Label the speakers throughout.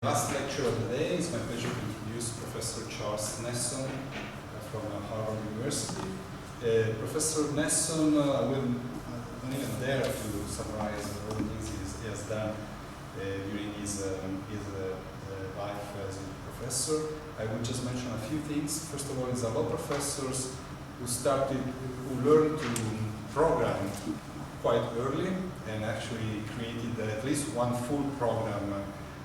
Speaker 1: Last lecture of the day, it's my pleasure to introduce Professor Charles Nesson from Harvard University. Professor Nesson, I don't even dare to summarize all the things he has done during his life as a professor. I will just mention a few things. First of all, he's a law professor who learned to program quite early and actually created at least one full program.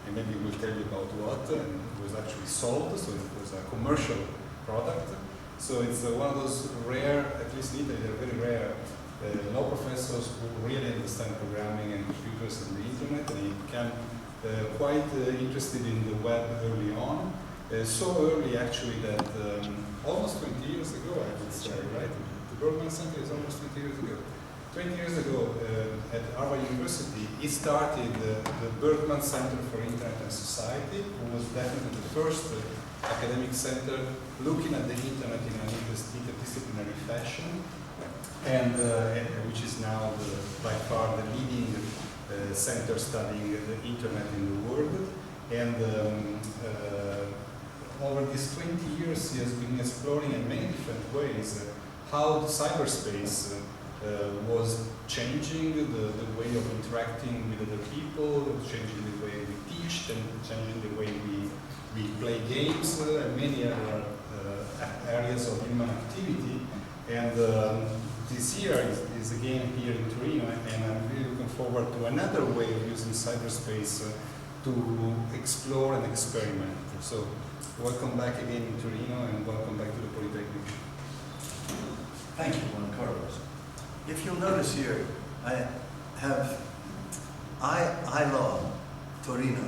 Speaker 1: And maybe we'll tell you about what, and it was actually sold, so it was a commercial product. So it's one of those rare, at least in Italy, they're very rare law professors who really understand programming and computers and the internet, and he became quite interested in the web early on. So early actually that almost 20 years ago, I would say, right? The Berkman Center is almost 20 years ago. 20 years ago, at Harvard University, he started the Berkman Center for Internet and Society, who was definitely the first academic center looking at the internet in an interdisciplinary fashion, and which is now by far the leading center studying the internet in the world. And over these 20 years, he has been exploring in many different ways how the cyberspace was changing the way of interacting with other people, changing the way we teach, and changing the way we play games, and many other areas of human activity. And this year is again here in Torino, and I'm really looking forward to another way of using cyberspace to explore and experiment. So welcome back again in Torino, and welcome back to the Politecnico.
Speaker 2: Thank you, Juan Carlos. If you'll notice here, I have I-Law Torino.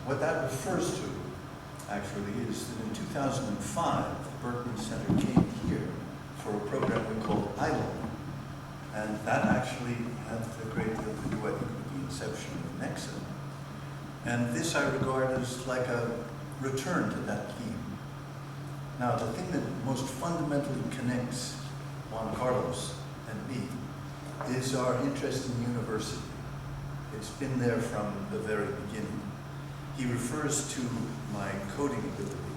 Speaker 2: What that refers to, actually, is that in 2005, the Berkman Center came here for a program we called I-Law. And that actually had a great deal to do, I think, with the inception of Nesson. And this I regard as like a return to that theme. Now, the thing that most fundamentally connects Juan Carlos and me is our interest in university. It's been there from the very beginning. He refers to my coding ability.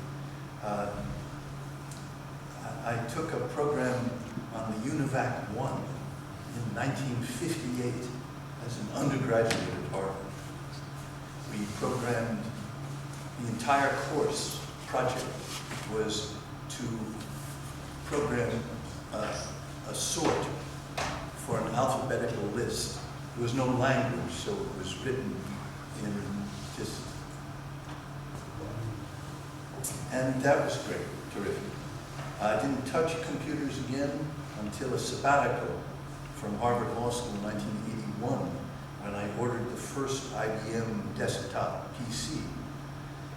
Speaker 2: I took a program on the UNIVAC 1 in 1958 as an undergraduate at Harvard. We programmed the entire course project was to program a sort for an alphabetical list. There was no language, so it was written in just... And that was great, terrific. I didn't touch computers again until a sabbatical from Harvard Law School in 1981, when I ordered the first IBM desktop PC.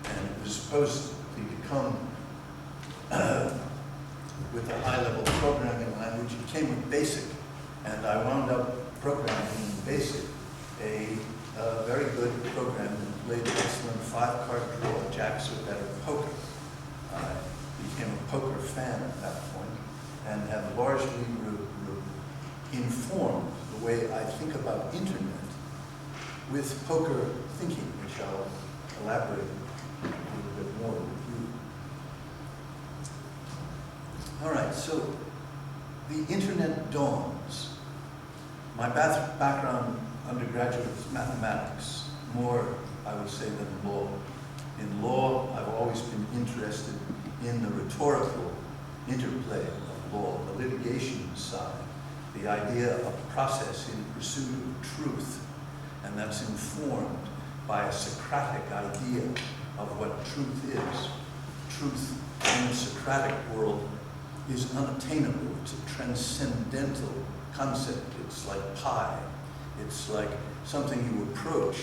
Speaker 2: And it was supposed to come with a high-level programming language. It came with BASIC, and I wound up programming in BASIC a very good program that played excellent 5-card draw, jacks or better poker. I became a poker fan at that point, and have largely informed the way I think about internet with poker thinking, which I'll elaborate a little bit more with you. All right, so the internet dawns. My background undergraduate is mathematics, more, I would say, than law. In law, I've always been interested in the rhetorical interplay of law, the litigation side, the idea of process in pursuit of truth, and that's informed by a Socratic idea of what truth is. Truth in the Socratic world is unattainable. It's a transcendental concept. It's like pie. It's like something you approach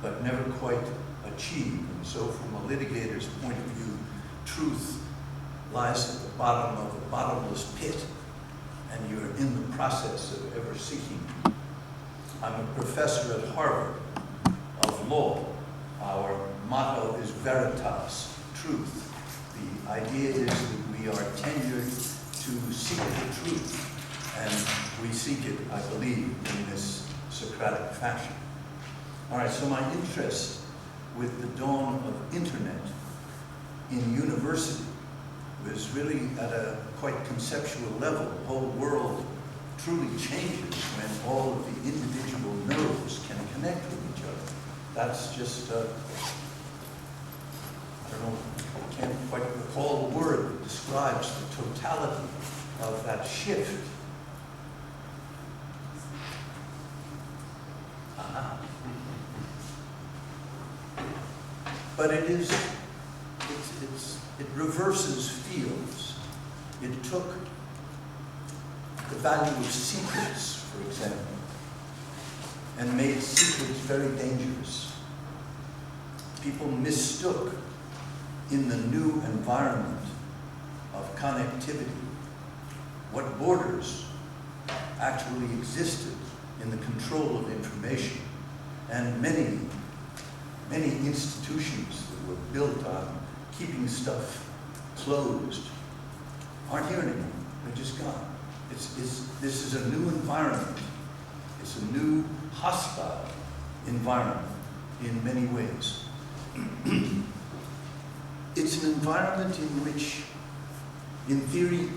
Speaker 2: but never quite achieve. And so from a litigator's point of view, truth lies at the bottom of a bottomless pit, and you're in the process of ever seeking. I'm a professor at Harvard of law. Our motto is veritas, truth. The idea is that we are tenured to seek the truth, and we seek it, I believe, in this Socratic fashion. All right, so my interest with the dawn of internet in university was really at a quite conceptual level. The whole world truly changes when all of the individual nodes can connect with each other. That's just, I don't know, I can't quite recall the word that describes the totality of that shift. But it reverses fields. It took the value of secrets, for example, and made secrets very dangerous. People mistook in the new environment of connectivity what borders actually existed in the control of information. And many institutions that were built on keeping stuff closed aren't here anymore. They're just gone. This is a new environment. It's a new hostile environment in many ways. It's an environment in which, in theory,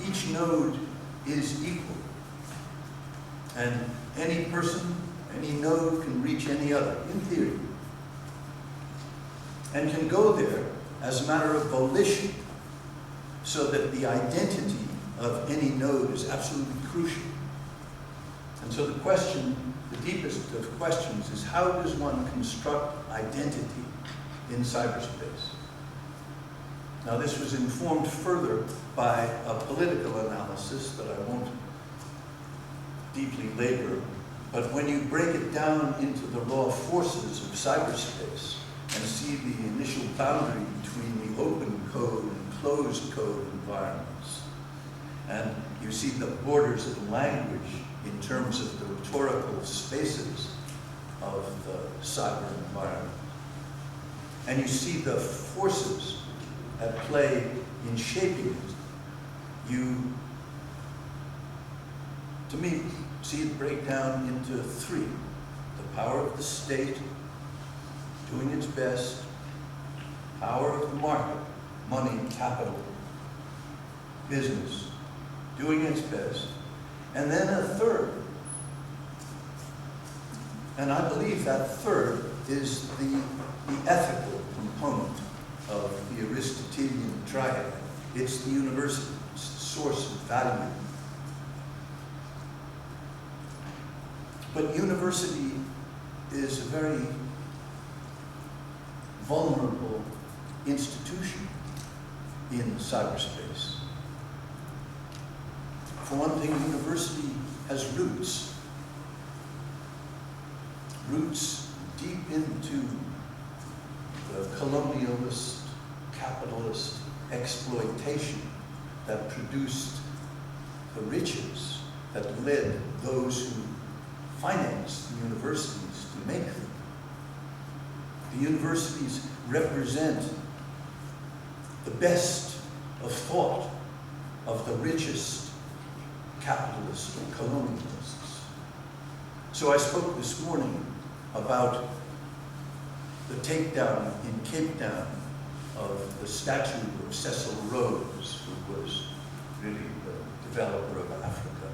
Speaker 2: each node is equal. And any person, any node can reach any other, in theory. And can go there as a matter of volition, so that the identity of any node is absolutely crucial. And so the question, the deepest of questions, is how does one construct identity in cyberspace? Now, this was informed further by a political analysis that I won't deeply labor, but when you break it down into the raw forces of cyberspace and see the initial boundary between the open code and closed code environments, and you see the borders of language in terms of the rhetorical spaces of the cyber environment, and you see the forces at play in shaping it, you, to me, see it break down into three: the power of the state doing its best, power of the market, money, capital, business, doing its best, and then a third. And I believe that third is the ethical component of the Aristotelian triad. It's the university, it's the source of value. But university is a very vulnerable institution in cyberspace. For one thing, university has roots deep into the colonialist, capitalist exploitation that produced the riches that led those who financed the universities to make them. The universities represent the best of thought of the richest capitalists or colonialists. So I spoke this morning about the takedown in Cape Town of the statue of Cecil Rhodes, who was really the developer of Africa.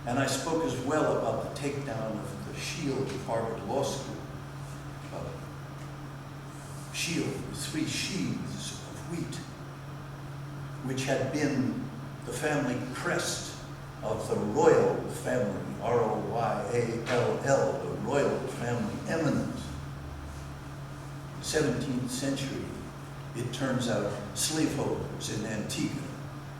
Speaker 2: And I spoke as well about the takedown of the shield of Harvard Law School. Shield, three sheaths of wheat, which had been the family crest of the royal family, R-O-Y-A-L-L, the royal family, eminent. 17th century, it turns out, slaveholders in Antigua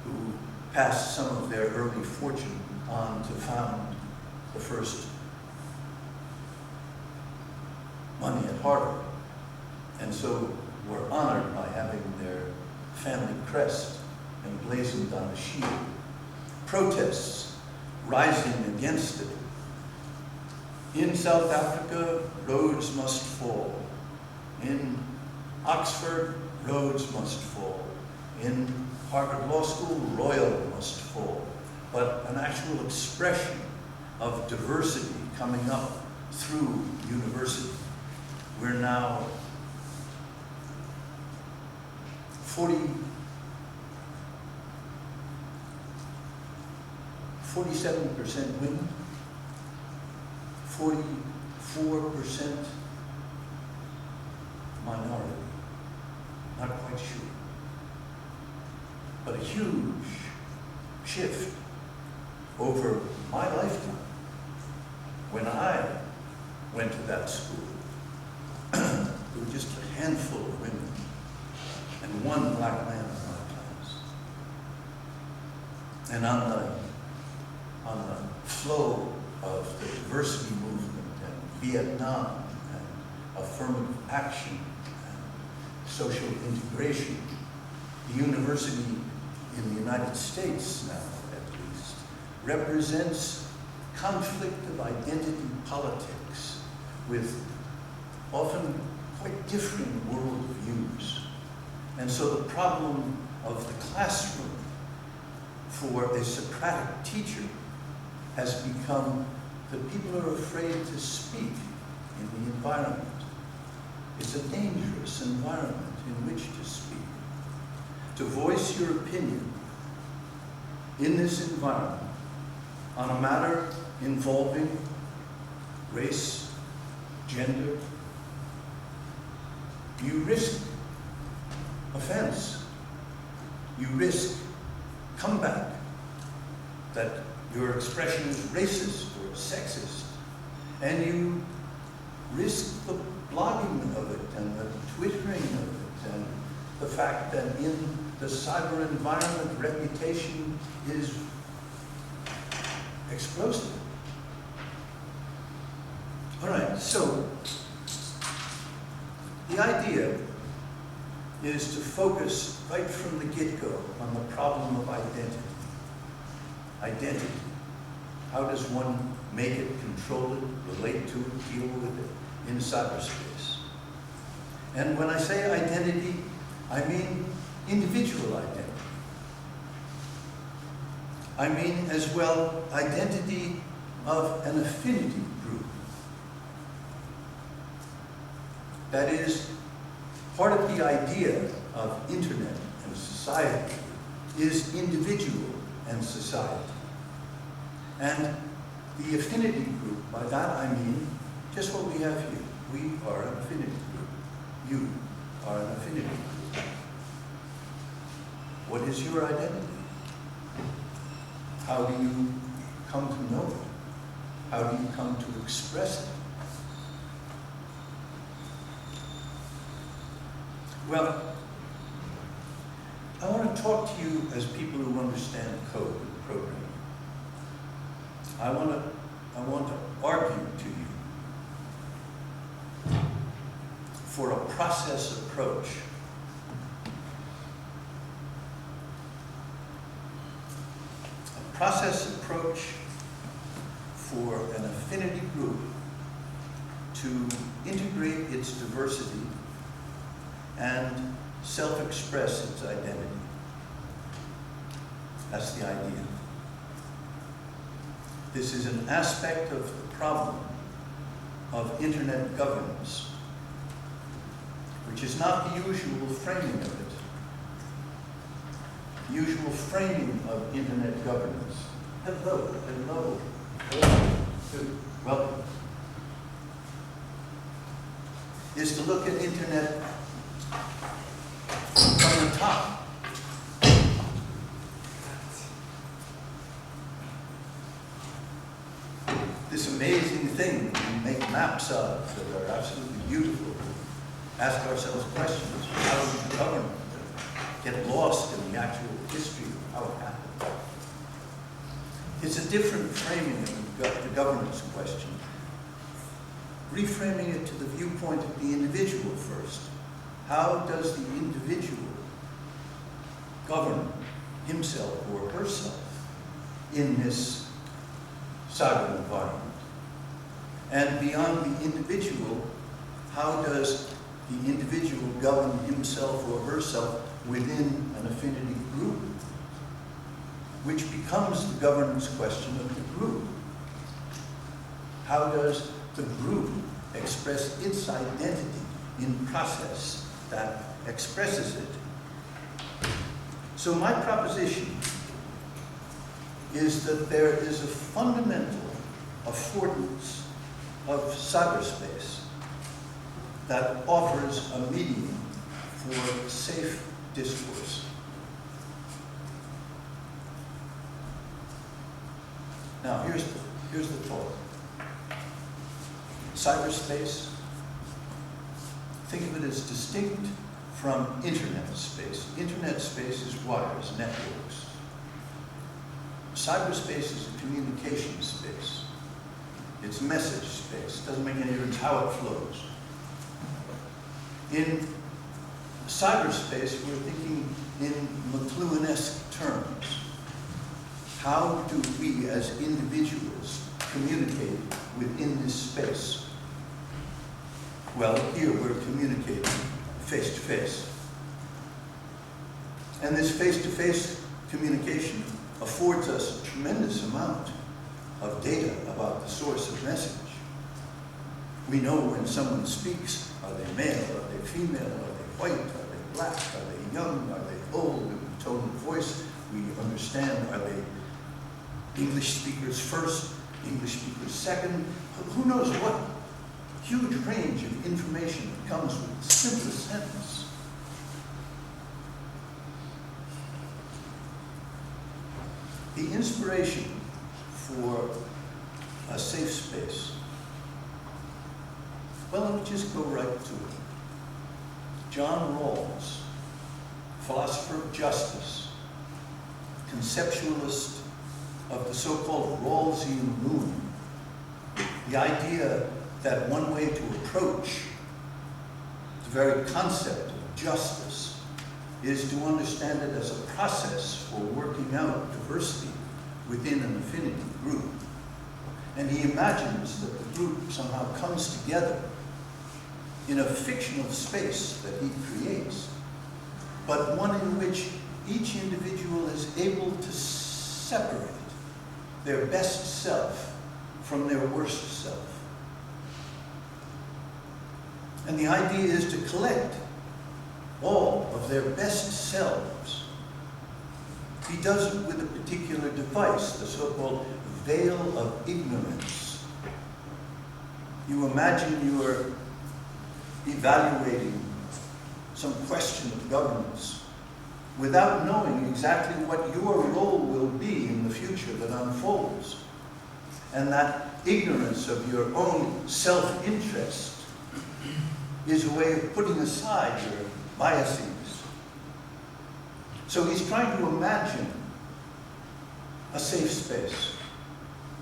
Speaker 2: who passed some of their early fortune on to found the first money at Harvard. And so were honored by having their family crest emblazoned on a shield. Protests rising against it. In South Africa, Rhodes must fall. In Oxford, Rhodes must fall. In Harvard Law School, Royal must fall. But an actual expression of diversity coming up through university. we're now 47% women, 44% minority. Not quite sure. But a huge shift over my lifetime. When I went to that school, there were just a handful of women and one black man in my class. And on the flow of the diversity movement and Vietnam and affirmative action and social integration, the university in the United States now, at least, represents conflict of identity politics with often quite different worldviews. And so the problem of the classroom for a Socratic teacher has become that people are afraid to speak in the environment. It's a dangerous environment in which to speak. To voice your opinion in this environment on a matter involving race, gender, you risk offense. You risk comeback, that your expression is racist or sexist, and you risk the blogging of it and the twittering of it and the fact that in the cyber environment reputation is explosive. All right, so the idea is to focus right from the get-go on the problem of identity. Identity. How does one make it, control it, relate to it, deal with it in cyberspace? And when I say identity, I mean individual identity. I mean as well identity of an affinity group. That is, part of the idea of internet and society is individual and society. And the affinity group, by that I mean just what we have here. We are an affinity group. You are an affinity group. What is your identity? How do you come to know it? How do you come to express it? Well, I want to talk to you as people who understand code and programming. I want to argue to you for a process approach. A process approach for an affinity group to integrate its diversity and self-express its identity. That's the idea. This is an aspect of the problem of internet governance, which is not the usual framing of it. The usual framing of internet governance. Hello, hello, hello. Good. Welcome. Is to look at internet from the top. This amazing thing we make maps of that are absolutely beautiful. Ask ourselves questions. How do we govern? Get lost in the actual history of how it happened. It's a different framing of the governance question. Reframing it to the viewpoint of the individual first. How does the individual govern himself or herself in this cyber environment? And beyond the individual, how does the individual govern himself or herself within an affinity group, which becomes the governance question of the group? How does the group express its identity in process that expresses it. So my proposition is that there is a fundamental affordance of cyberspace that offers a medium for safe discourse. Now, here's the thought. Cyberspace, think of it as distinct from internet space. Internet space is wires, networks. Cyberspace is a communication space. It's message space. Doesn't make any difference how it flows. In cyberspace, we're thinking in McLuhan-esque terms. How do we as individuals communicate within this space? Well, here we're communicating face to face. And this face-to-face communication affords us a tremendous amount of data about the source of message. We know when someone speaks, are they male, are they female, are they white, are they black, are they young, are they old, the tone of voice, we understand, are they English speakers first, English speakers second, who knows what huge range of information that comes with the simplest sentence. The inspiration for a safe space, well, let me just go right to it. John Rawls, philosopher of justice, conceptualist of the so-called Rawlsian movement, the idea that one way to approach the very concept of justice is to understand it as a process for working out diversity within an affinity group. And he imagines that the group somehow comes together in a fictional space that he creates, but one in which each individual is able to separate their best self from their worst self. And the idea is to collect all of their best selves. He does it with a particular device, the so-called veil of ignorance. You imagine you are evaluating some question of governance without knowing exactly what your role will be in the future that unfolds. And that ignorance of your own self-interest is a way of putting aside your biases. So he's trying to imagine a safe space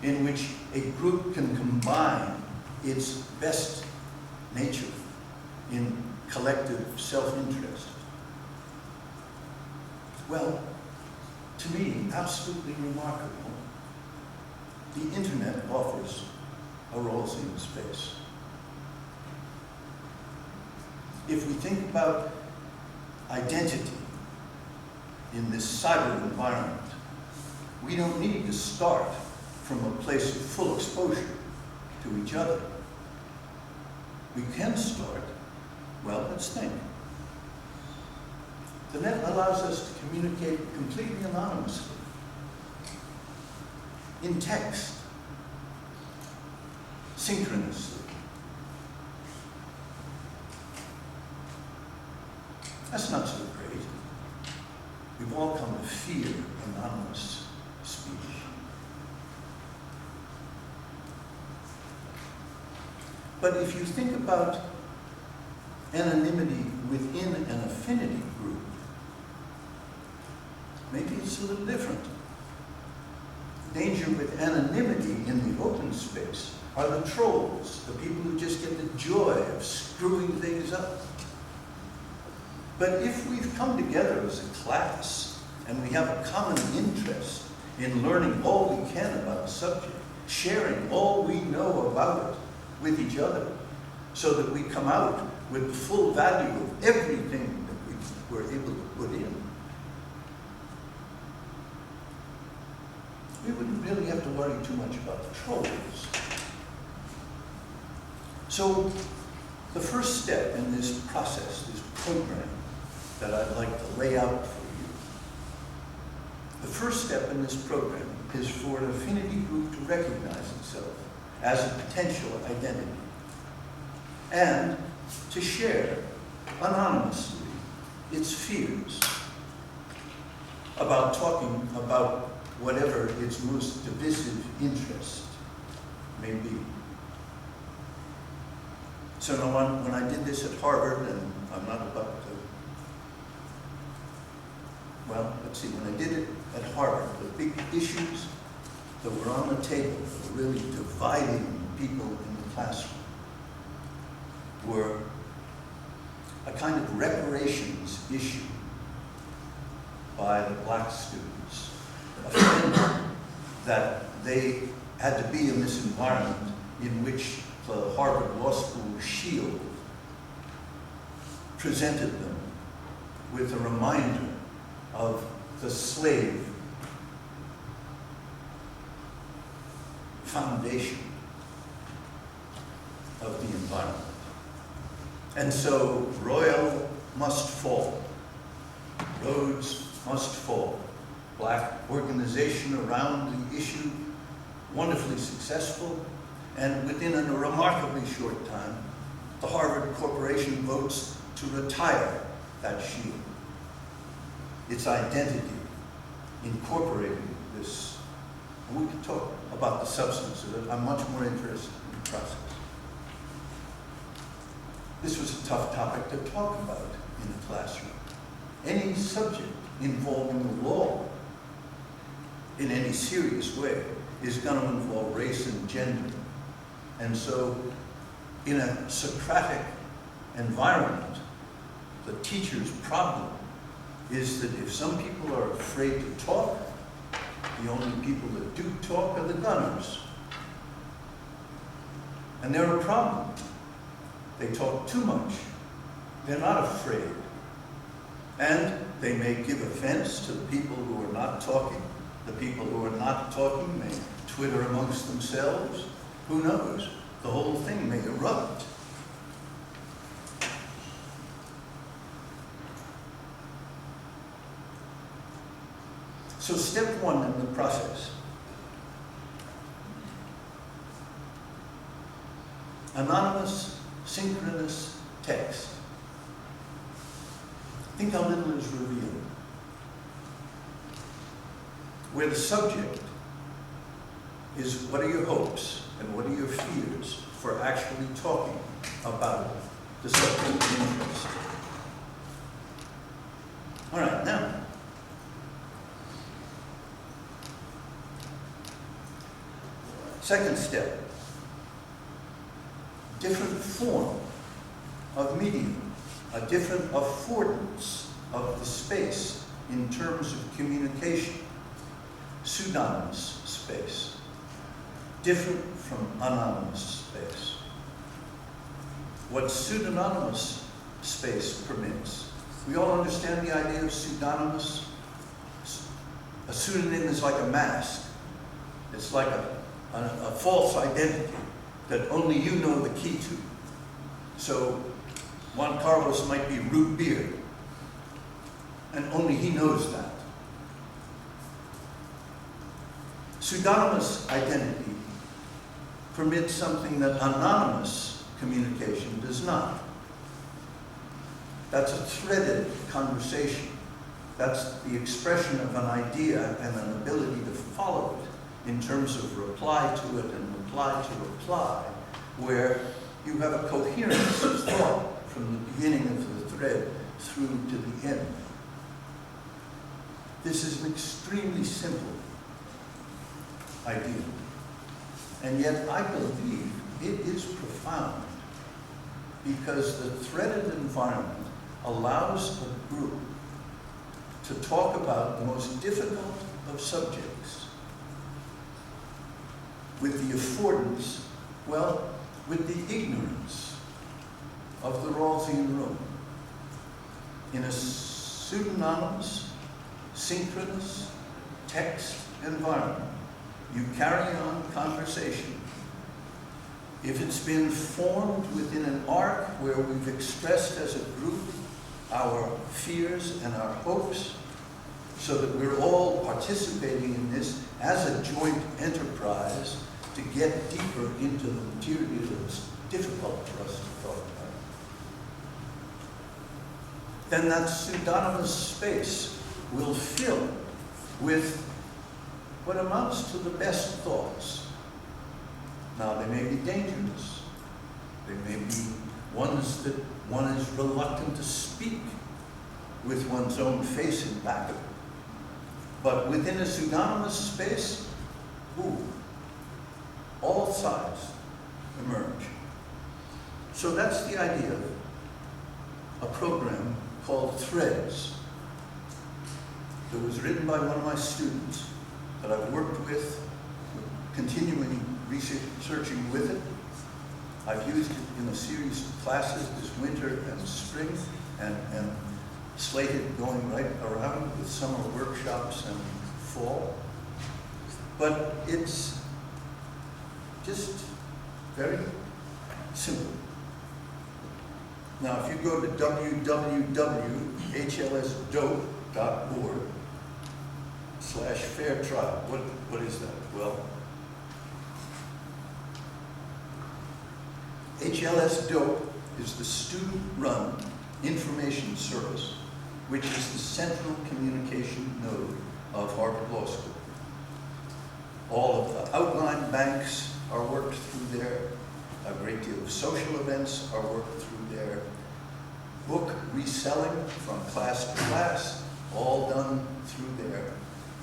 Speaker 2: in which a group can combine its best nature in collective self-interest. Well, to me, absolutely remarkable. The internet offers a Rawlsian space. If we think about identity in this cyber environment, we don't need to start from a place of full exposure to each other. We can start, well, let's think. The net allows us to communicate completely anonymously, in text, synchronously. That's not so great. We've all come to fear anonymous speech. But if you think about anonymity within an affinity group, maybe it's a little different. Danger with anonymity in the open space are the trolls, the people who just get the joy of screwing things up. But if we've come together as a class and we have a common interest in learning all we can about a subject, sharing all we know about it with each other, so that we come out with the full value of everything that we were able to put in, we wouldn't really have to worry too much about the trolls. So the first step in this process, this program that I'd like to lay out for you, the first step in this program is for an affinity group to recognize itself as a potential identity and to share anonymously its fears about talking about whatever its most divisive interest may be. So now when I did this at Harvard, and I'm not about to, well, let's see, when I did it at Harvard, the big issues that were on the table, that were really dividing people in the classroom, were a kind of reparations issue by the black students, offended that they had to be in this environment in which the Harvard Law School shield presented them with a reminder of the slave foundation of the environment. And so Royal must fall, Rhodes must fall. Black organization around the issue, wonderfully successful, and within a remarkably short time, the Harvard Corporation votes to retire that shield. Its identity incorporating this. And we can talk about the substance of it. I'm much more interested in the process. This was a tough topic to talk about in a classroom. Any subject involving the law in any serious way is going to involve race and gender. And so in a Socratic environment, the teacher's problem is that if some people are afraid to talk, the only people that do talk are the gunners. And they're a problem. They talk too much. They're not afraid. And they may give offense to the people who are not talking. The people who are not talking may twitter amongst themselves. Who knows? The whole thing may erupt. So step one in the process. Anonymous, synchronous text. Think how little is revealed. Where the subject is what are your hopes and what are your fears for actually talking about the subject of interest. All right, now, second step, different form of medium, a different affordance of the space in terms of communication, pseudonymous space, different from anonymous space. What pseudonymous space permits. We all understand the idea of pseudonymous. A pseudonym is like a mask. It's like a false identity that only you know the key to. So Juan Carlos might be root beer, and only he knows that. Pseudonymous identity permits something that anonymous communication does not. That's a threaded conversation. That's the expression of an idea and an ability to follow it in terms of reply to it and reply to reply, where you have a coherence of thought from the beginning of the thread through to the end. This is an extremely simple idea. And yet I believe it is profound because the threaded environment allows a group to talk about the most difficult of subjects with the affordance, well, with the ignorance of the Rawlsian room. In a pseudonymous, synchronous text environment, you carry on conversation if it's been formed within an arc where we've expressed as a group our fears and our hopes, so that we're all participating in this as a joint enterprise to get deeper into the material that's difficult for us to talk about, then that pseudonymous space will fill with what amounts to the best thoughts. Now, they may be dangerous. They may be ones that one is reluctant to speak with one's own face in back of it. But within a pseudonymous space, all sides emerge. So that's the idea of a program called Threads that was written by one of my students that I've worked with, continuing researching with it. I've used it in a series of classes this winter and spring, and slated going right around with summer workshops and fall. But it's just very simple. Now, if you go to www.hlsdope.org/fair trial, what is that? Well, HLS Dope is the student-run information service, which is the central communication node of Harvard Law School. All of the outline banks are worked through there. A great deal of social events are worked through there. Book reselling from class to class, all done through there.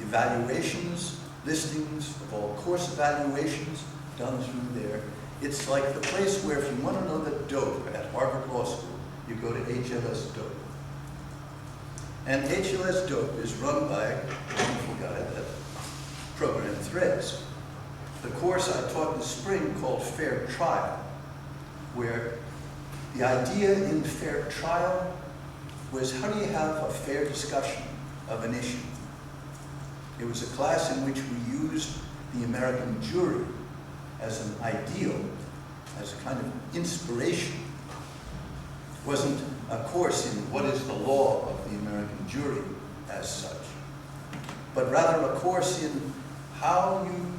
Speaker 2: Evaluations, listings of all course evaluations, done through there. It's like the place where if you want to know the dope at Harvard Law School, you go to HLS Dope. And HLS Dope is run by a wonderful guy that programmed Threads. The course I taught this spring called Fair Trial, where the idea in Fair Trial was how do you have a fair discussion of an issue? It was a class in which we used the American jury as an ideal, as a kind of inspiration. It wasn't a course in what is the law of the American jury as such, but rather a course in how you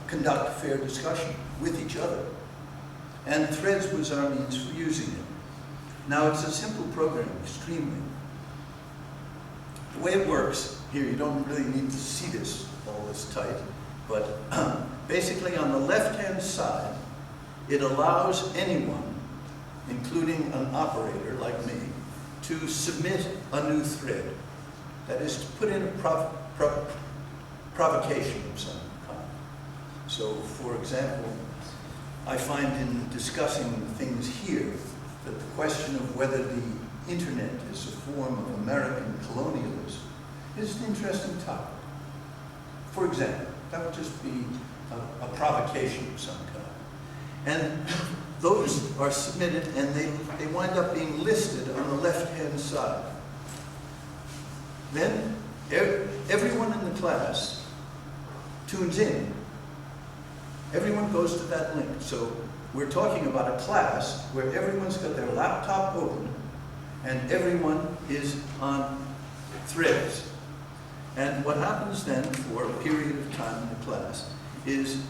Speaker 2: conduct fair discussion with each other. And Threads was our means for using it. Now, it's a simple program, extremely. The way it works, here, you don't really need to see this all this tight, but basically on the left-hand side, it allows anyone, including an operator like me, to submit a new thread. That is, to put in a provocation of some kind. So, for example, I find in discussing things here that the question of whether the internet is a form of American colonialism is an interesting topic. For example, that would just be a provocation of some kind. And those are submitted and they wind up being listed on the left-hand side. Then everyone in the class tunes in. Everyone goes to that link. So we're talking about a class where everyone's got their laptop open and everyone is on Threads. And what happens then for a period of time in the class is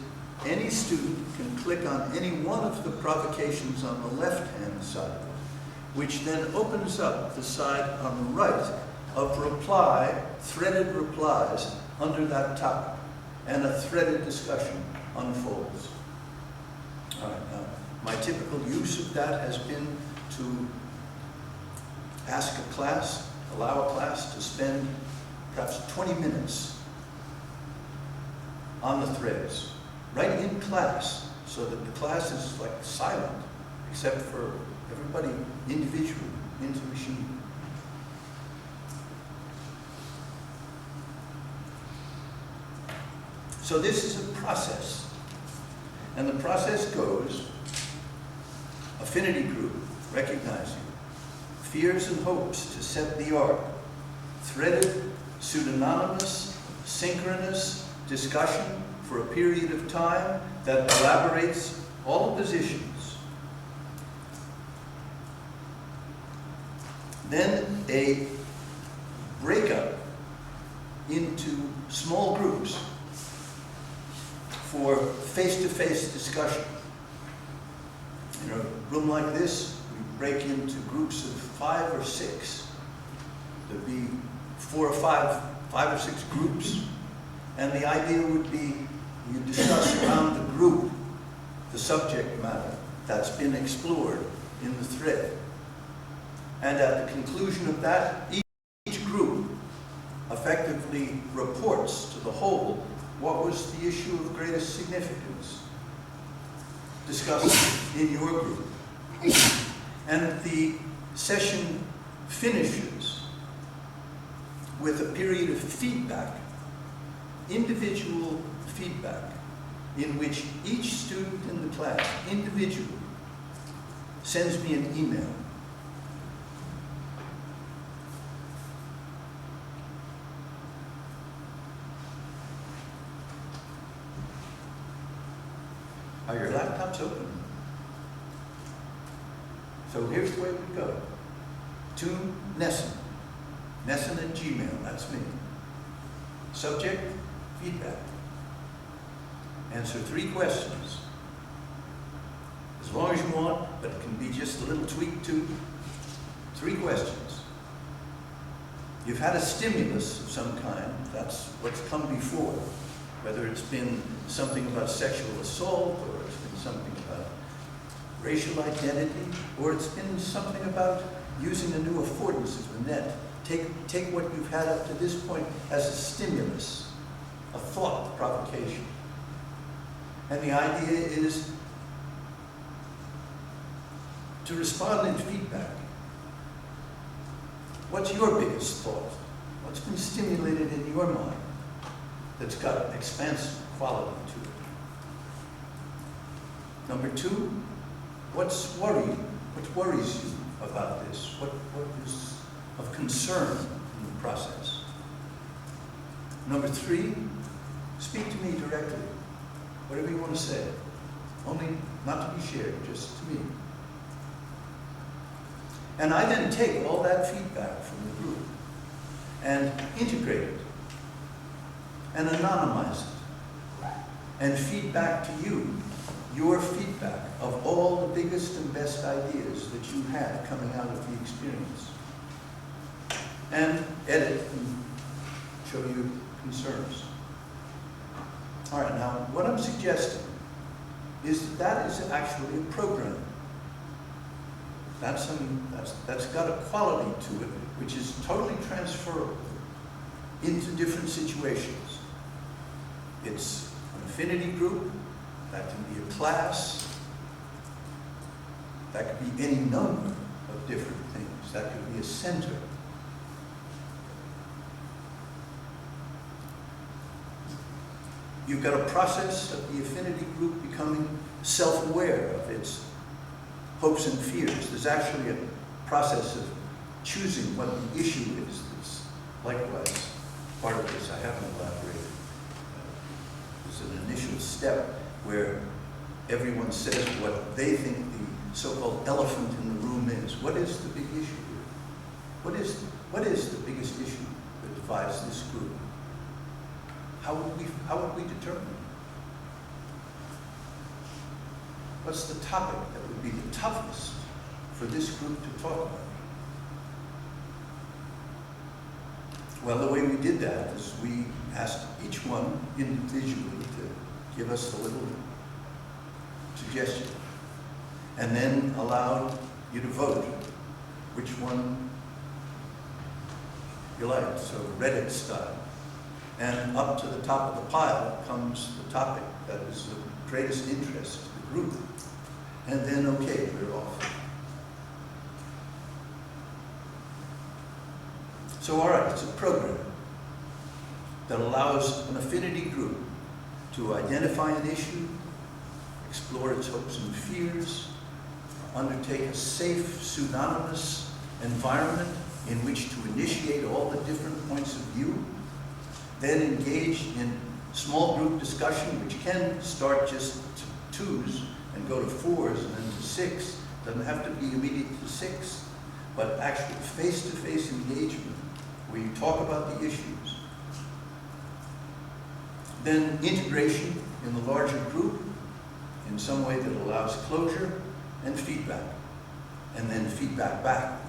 Speaker 2: any student can click on any one of the provocations on the left-hand side, which then opens up the side on the right of threaded replies under that topic, and a threaded discussion unfolds. All right, now, my typical use of that has been to ask a class, allow a class to spend perhaps 20 minutes on the threads, right in class, so that the class is like silent, except for everybody individually into the machine. So this is a process. And the process goes, affinity group, recognizing, fears and hopes to set the arc, threaded, pseudonymous, synchronous discussion for a period of time that elaborates all positions. Then a breakup into small groups for face-to-face discussion. In a room like this, we break into groups of 5 or 6. There'd be 4 or 5 or 6 groups, and the idea would be you discuss around the group the subject matter that's been explored in the thread. And at the conclusion of that, each group effectively reports to the whole what was the issue of greatest significance discussed in your group. And the session finishes with a period of feedback, individual feedback, in which each student in the class, individually, sends me an email. Are your laptops open? So here's the way we go. To Nesson. Nesson at Gmail, that's me. Subject, feedback. Answer 3 questions. As long as you want, but it can be just a little tweak too. 3 questions. You've had a stimulus of some kind, that's what's come before. Whether it's been something about sexual assault, or it's been something about racial identity, or it's been something about using a new affordance of the net. Take what you've had up to this point as a stimulus, a thought provocation. And the idea is to respond in feedback. What's your biggest thought? What's been stimulated in your mind that's got an expansive quality to it? Number 2, what's worrying? What worries you about this? What is of concern in the process? Number 3, speak to me directly. Whatever you want to say. Only not to be shared, just to me. And I then take all that feedback from the group and integrate it and anonymize it and feed back to you your feedback of all the biggest and best ideas that you had coming out of the experience. And edit and show you concerns. All right, now what I'm suggesting is that is actually a program. That's got a quality to it which is totally transferable into different situations. It's an affinity group, that can be a class, that could be any number of different things, that could be a center. You've got a process of the affinity group becoming self-aware of its hopes and fears. There's actually a process of choosing what the issue is. That's likewise part of this. I haven't elaborated. There's an initial step where everyone says what they think the so-called elephant in the room is. What is the big issue here? What is the biggest issue that divides this group? How would we determine it? What's the topic that would be the toughest for this group to talk about? Well, the way we did that is we asked each one individually to give us a little suggestion, and then allowed you to vote which one you liked, so Reddit style. And up to the top of the pile comes the topic that is of greatest interest to the group. And then, okay, we're off. So, all right, it's a program that allows an affinity group to identify an issue, explore its hopes and fears, undertake a safe, pseudonymous environment in which to initiate all the different points of view, then engage in small group discussion, which can start just to 2s and go to 4s and then to 6. Doesn't have to be immediate to 6, but actual face-to-face engagement where you talk about the issues. Then integration in the larger group in some way that allows closure and feedback, and then feedback back.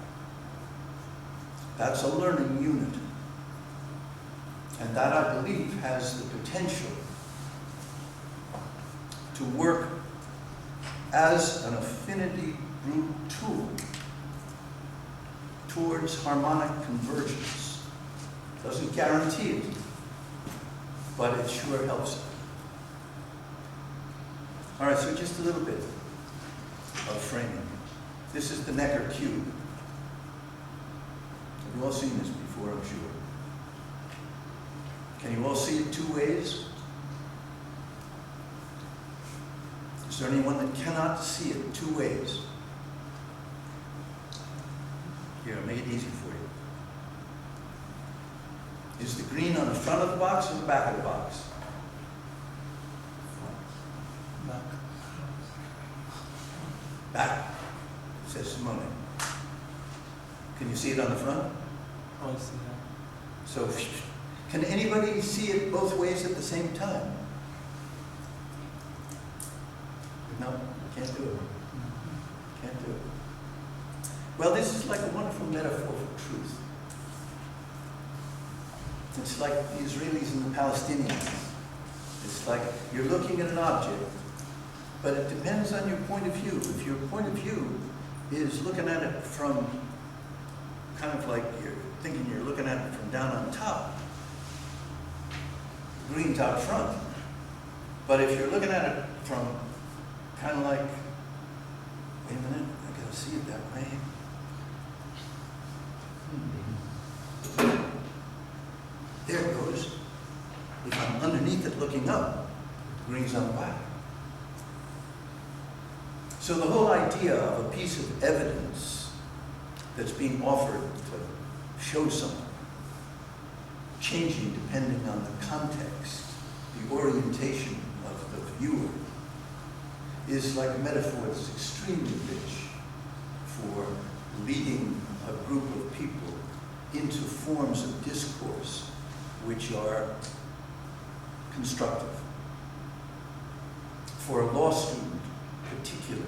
Speaker 2: That's a learning unit. And that, I believe, has the potential to work as an affinity group tool towards harmonic convergence. Doesn't guarantee it, but it sure helps it. All right, so just a little bit of framing. This is the Necker cube. You've all seen this before, I'm sure. Can you all see it 2 ways? Is there anyone that cannot see it 2 ways? Here, I'll make it easy for you. Is the green on the front of the box or the back of the box?
Speaker 3: Back.
Speaker 2: Back, says Simone. Can you see it on the front?
Speaker 3: Oh, I see that.
Speaker 2: So, can anybody see it both ways at the same time? No, can't do it. Can't do it. Well, this is like a wonderful metaphor for truth. It's like the Israelis and the Palestinians. It's like you're looking at an object, but it depends on your point of view. If your point of view is looking at it from kind of like you're thinking you're looking at it from down on top, green's out front. But if you're looking at it from kind of like, wait a minute, I gotta see it that way. There it goes. If I'm underneath it looking up, green's on the back. So the whole idea of a piece of evidence that's being offered to show something, changing depending on the context, the orientation of the viewer, is like a metaphor that's extremely rich for leading a group of people into forms of discourse which are constructive. For a law student, particularly,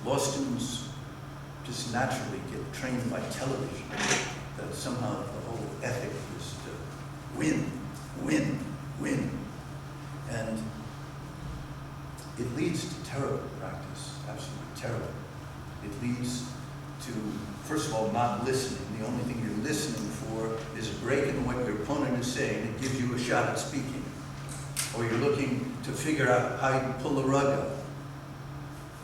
Speaker 2: law students just naturally get trained by television that somehow the whole ethic is to win, win, win. And it leads to terrible practice, absolutely terrible. It leads to, first of all, not listening. The only thing you're listening for is a break in what your opponent is saying. It gives you a shot at speaking. Or you're looking to figure out how you can pull the rug up.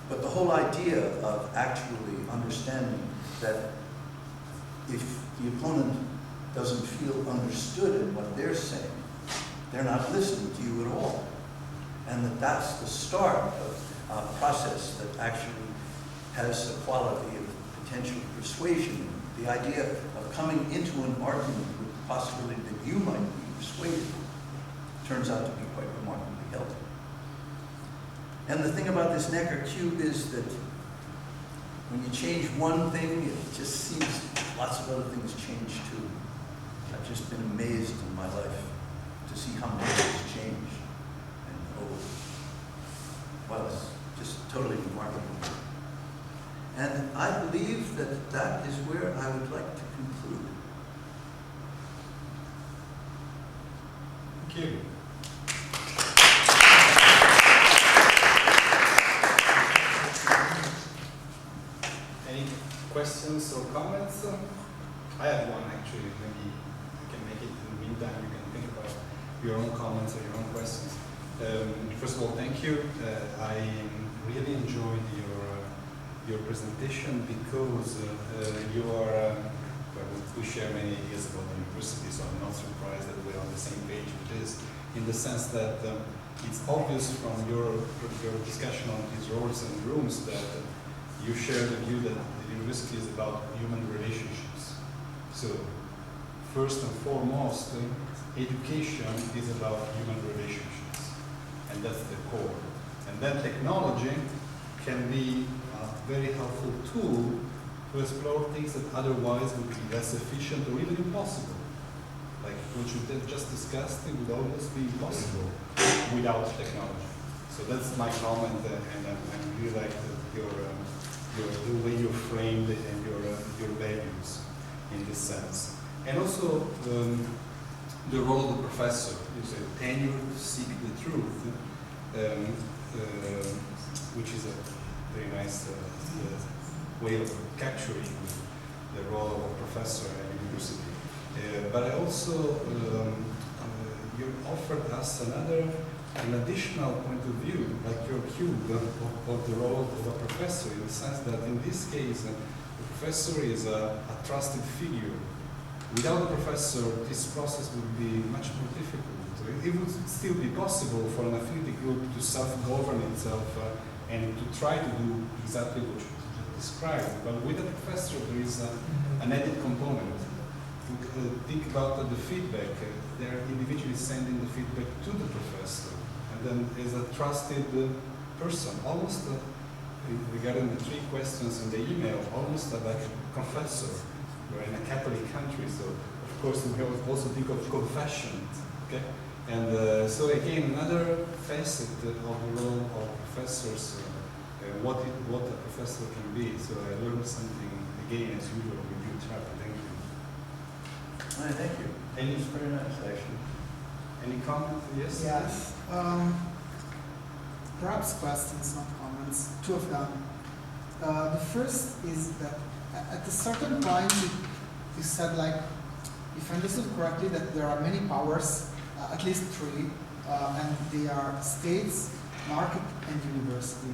Speaker 2: But the whole idea of actually understanding that if the opponent doesn't feel understood in what they're saying, they're not listening to you at all. And that's the start of a process that actually has the quality of potential persuasion. The idea of coming into an argument with the possibility that you might be persuaded turns out to be quite remarkably healthy. And the thing about this Necker cube is that when you change one thing, it just seems lots of other things change too. I've just been amazed in my life to see how much has changed. And well, it's just totally remarkable. And I believe that that is where I would like to conclude.
Speaker 1: Thank you. Any questions or comments? I have one actually. Maybe you can make it in the meantime. You can think about your own comments or your own questions. First of all, thank you. I really enjoyed your presentation because you are, well, we share many ideas about the university, so I'm not surprised that we're on the same page with this, in the sense that it's obvious from your discussion on these roles and rooms that you share the view that the university is about human relationships. So first and foremost, education is about human relationships, and that's the core. And then technology can be a very helpful tool to explore things that otherwise would be less efficient or even impossible. Like what you just discussed, it would almost be impossible without technology. So that's my comment, and I really like the way you framed it and your values in this sense. And also the role of the professor is a tenure to seek the truth, which is a very nice way of capturing the role of a professor at a university. But I also, you offered us an additional point of view, like your cube of the role of a professor, in the sense that in this case, the professor is a trusted figure. Without the professor, this process would be much more difficult. It would still be possible for an affinity group to self-govern itself and to try to do exactly what you described. But with the professor, there is an added component. Think about the feedback. They're individually sending the feedback to the professor, and then as a trusted person, almost regarding the 3 questions in the email, almost like a professor. We're in a Catholic country, so of course we also think of confession. Okay, and so again, another facet of the role of professors, what a professor can be. So I learned something again, as usual, with you, Charlie. Thank you.
Speaker 2: Thank you.
Speaker 1: Any
Speaker 2: It's very nice, actually.
Speaker 1: Any comment? Yes?
Speaker 4: Yes. Perhaps questions, not comments. 2 of them. The first is that at a certain point you said, like, if I understood correctly, that there are many powers, at least 3, and they are states, market, and university.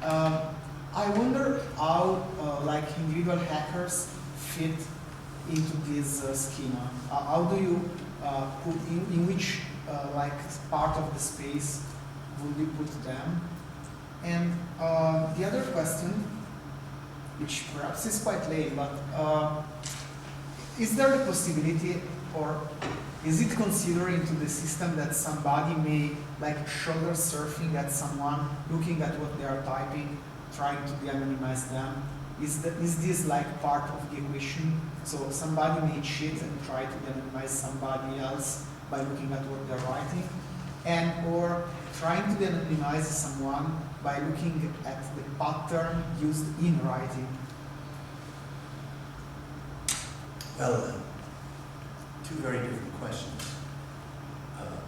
Speaker 4: I wonder how like individual hackers fit into this schema. How do you put in which like part of the space would you put them? And the other question, which perhaps is quite late, but is there a possibility, or is it considered into the system that somebody may, like, shoulder surfing at someone, looking at what they are typing, trying to de-anonymize them? Is this like part of the equation? So somebody may cheat and try to de-anonymize somebody else by looking at what they're writing, and or trying to de-anonymize someone by looking at the pattern used in writing.
Speaker 2: Well, 2 very different questions.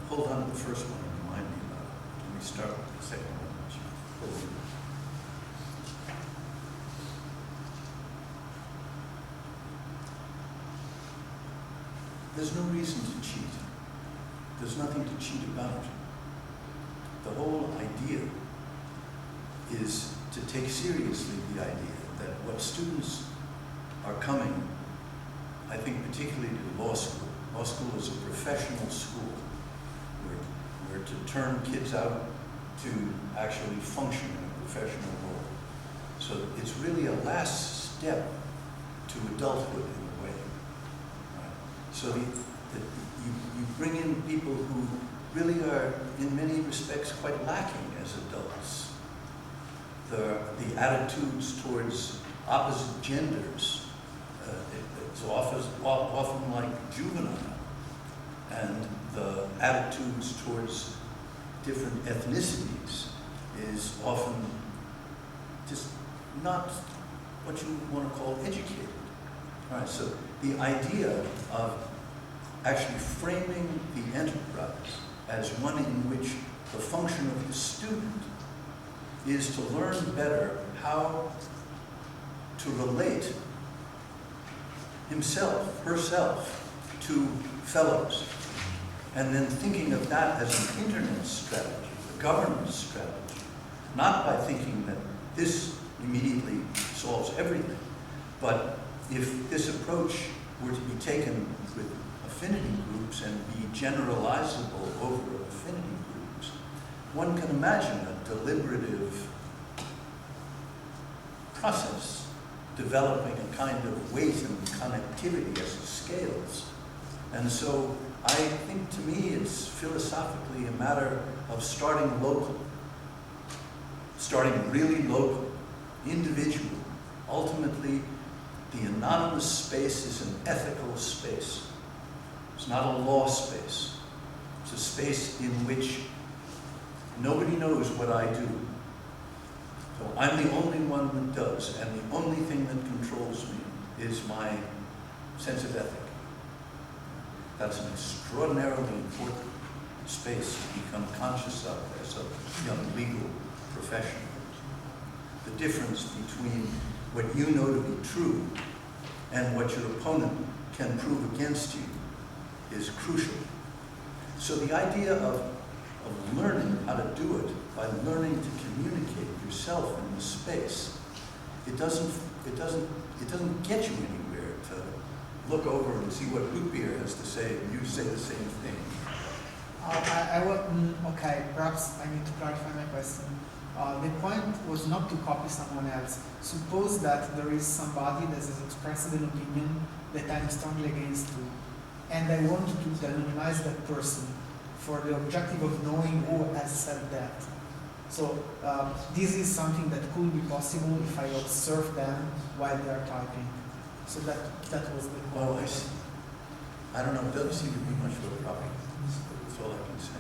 Speaker 2: Hold on to the first one and remind me about it. Let me start with the second one. which you pulled. There's no reason to cheat. There's nothing to cheat about. The whole idea is to take seriously the idea that what students are coming, I think particularly to law school. Law school is a professional school. We're to turn kids out to actually function in a professional role. So it's really a last step to adulthood in a way. Right? So you bring in people who really are, in many respects, quite lacking as adults. The attitudes towards opposite genders, it's often like juvenile, and the attitudes towards different ethnicities is often just not what you want to call educated. All right, so the idea of actually framing the enterprise as one in which the function of the student is to learn better how to relate himself, herself, to fellows, and then thinking of that as an internet strategy, a governance strategy, not by thinking that this immediately solves everything, but if this approach were to be taken with affinity groups and be generalizable over affinity groups, one can imagine a deliberative process developing a kind of weight and connectivity as it scales And so I think, to me, it's philosophically a matter of starting local, starting really local, individual. Ultimately, the anonymous space is an ethical space. It's not a law space. It's a space in which nobody knows what I do. So I'm the only one that does, and the only thing that controls me is my sense of ethic. That's an extraordinarily important space to become conscious of as a young legal professional. The difference between what you know to be true and what your opponent can prove against you is crucial. So the idea of learning how to do it by learning to communicate yourself in the space, it doesn't get you anywhere to look over and see what root beer has to say and you say the same thing.
Speaker 4: Okay, perhaps I need to clarify my question. The point was not to copy someone else. Suppose that there is somebody that has expressed an opinion that I'm strongly against you, and I want to anonymize that person for the objective of knowing who has said that. So this is something that could be possible if I observe them while they are typing. So that was the point.
Speaker 2: Oh, I see. I don't know, it doesn't seem to be much of a problem. That's all I can say.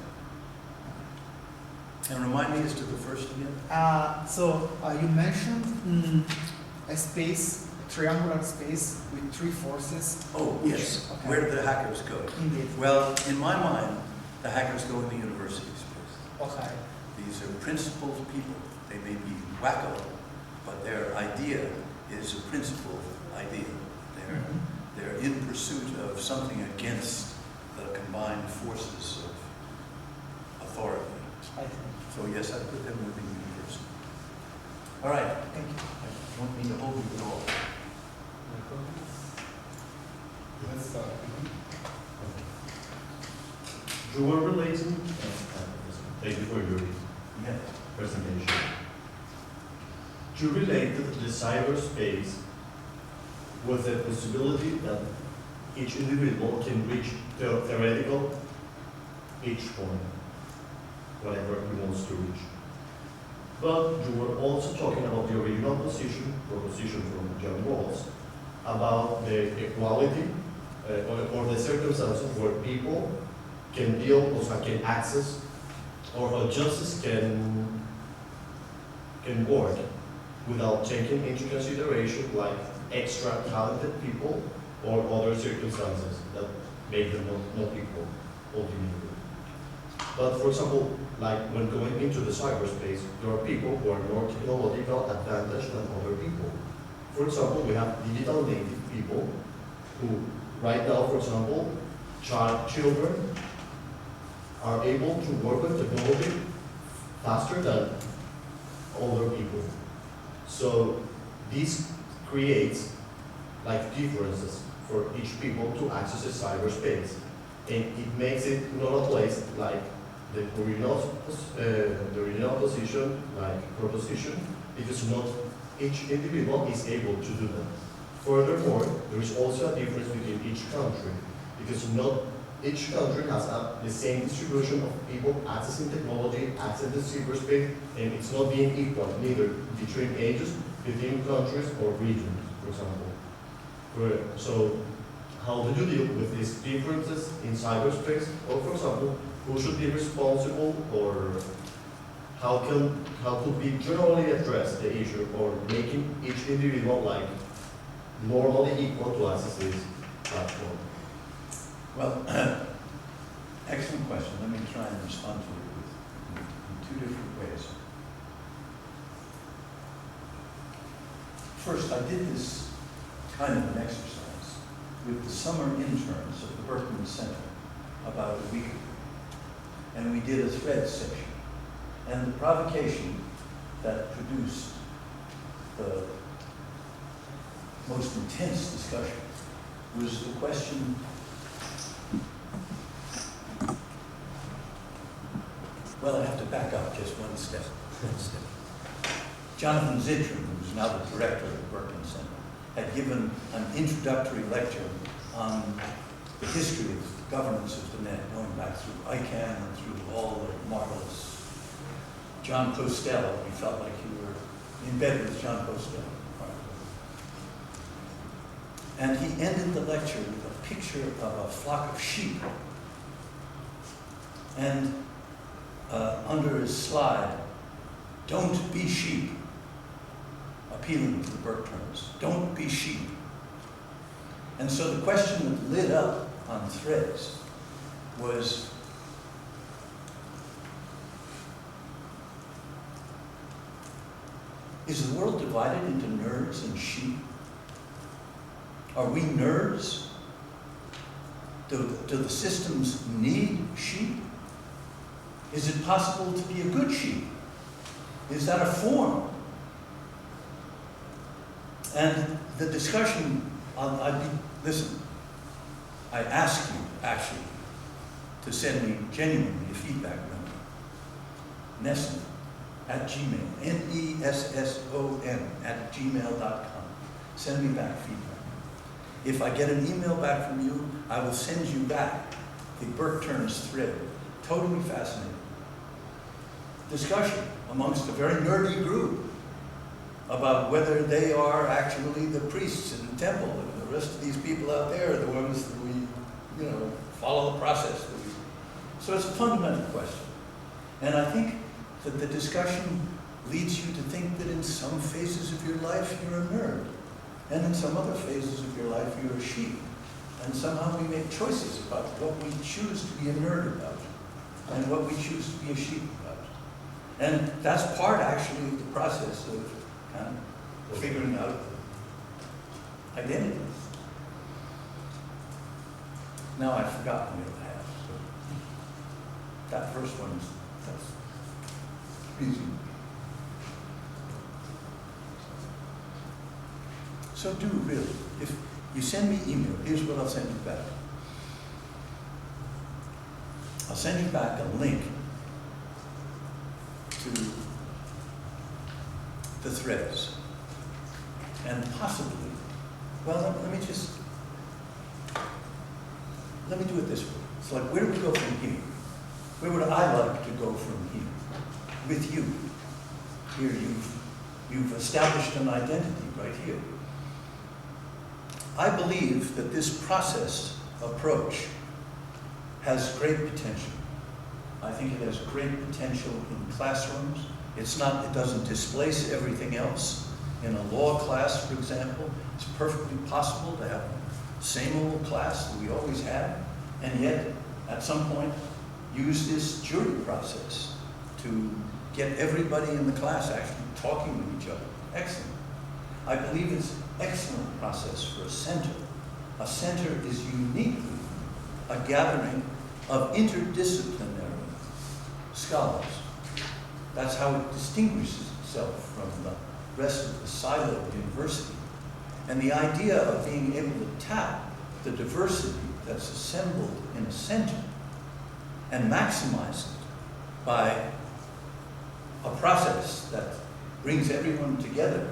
Speaker 2: And remind me as to the first again?
Speaker 4: You mentioned a space, a triangular space with three forces.
Speaker 2: Oh, yes.
Speaker 4: Okay.
Speaker 2: Where do the hackers go?
Speaker 4: Indeed.
Speaker 2: Well, in my mind, the hackers go in the university space.
Speaker 4: Okay.
Speaker 2: These are principled people. They may be wacko, but their idea is a principled idea. They're in pursuit of something against the combined forces of authority.
Speaker 4: I think.
Speaker 2: So yes, I put them within the university. All right.
Speaker 4: Thank you.
Speaker 2: I don't mean to hold you at all.
Speaker 1: Let's start.
Speaker 5: You were relating, thank you for your
Speaker 2: Yes.
Speaker 5: presentation. You related the cyberspace with the possibility that each individual can reach theoretical each point, whatever he wants to reach. But you were also talking about the original proposition from John Rawls, about the equality or the circumstances where people can deal or can access or how justice can work without taking into consideration like extra talented people or other circumstances that make them not equal ultimately. But for example, like when going into the cyberspace, there are people who are more technological advantaged than other people. For example, we have digital native people who right now, for example, children are able to work with technology faster than older people. So this creates like differences for each people to access the cyberspace. And it makes it not a place like the original position, like proposition, because not each individual is able to do that. Furthermore, there is also a difference between each country, because not each country has the same distribution of people accessing technology, accessing the cyberspace, and it's not being equal, neither between ages, between countries or regions, for example. So, how do you deal with these differences in cyberspace? Or, for example, who should be responsible, or how could we generally address the issue, or making each individual like normally equal to access this platform?
Speaker 2: Well, excellent question. Let me try and respond to it in two different ways. First, I did this kind of an exercise with the summer interns of the Berkman Center about a week ago. And we did a thread session. And the provocation that produced the most intense discussion was the question, well, I have to back up just one step. Jonathan Zittrain, who's now the director of the Berkman Center, had given an introductory lecture on the history of governance of the net, going back through ICANN and through all the marvelous John Postel. You felt like you were in bed with John Postel. And he ended the lecture with a picture of a flock of sheep. And under his slide, "Don't be sheep," appealing to the Berkmans. Don't be sheep. And so the question that lit up on Threads was, is the world divided into nerds and sheep? Are we nerds? Do the systems need sheep? Is it possible to be a good sheep? Is that a form? And the discussion, listen, I ask you, actually, to send me genuinely a feedback number. Nesson @gmail, nesson@gmail.com. Send me back feedback. If I get an email back from you, I will send you back the Berkman's thread. Totally fascinating. Discussion amongst a very nerdy group about whether they are actually the priests in the temple and the rest of these people out there are the ones that we, follow the process. So it's a fundamental question. And I think that the discussion leads you to think that in some phases of your life you're a nerd. And in some other phases of your life you're a sheep. And somehow we make choices about what we choose to be a nerd about and what we choose to be a sheep about. And that's part, actually, of the process of kind of figuring out identities. Now I've forgotten the other half. So that first one that's easy. So do really, if you send me email, here's what I'll send you back. I'll send you back a link to the threads. And possibly, well, let me do it this way. It's like, where do we go from here? Where would I like to go from here? With you. Here you've established an identity right here. I believe that this process approach has great potential. I think it has great potential in classrooms. It doesn't displace everything else. In a law class, for example, it's perfectly possible to have the same old class that we always had, and yet, at some point, use this jury process to get everybody in the class actually talking with each other. Excellent. I believe it's an excellent process for a center. A center is uniquely a gathering of interdisciplinary scholars. That's how it distinguishes itself from the rest of the siloed university. And the idea of being able to tap the diversity that's assembled in a center and maximize it by a process that brings everyone together,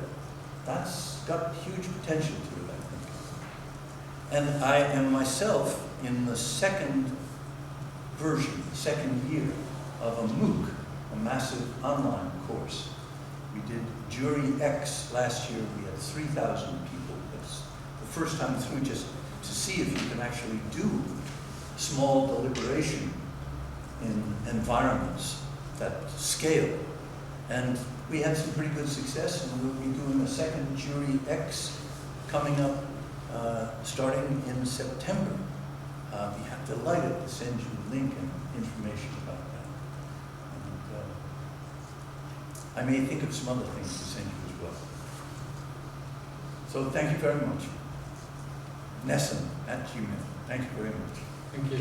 Speaker 2: that's got huge potential to it, I think. And I am myself in the second version, second year of a MOOC, a massive online course. We did Jury X last year. We had 3,000 people. That's the first time through, just to see if you can actually do small deliberation in environments that scale. And we had some pretty good success, and we'll be doing a second Jury X coming up starting in September. We have delighted to send you a link and information about that. And I may think of some other things to send you as well. So thank you very much. Nesson @gmail. Thank you very much.
Speaker 1: Thank you.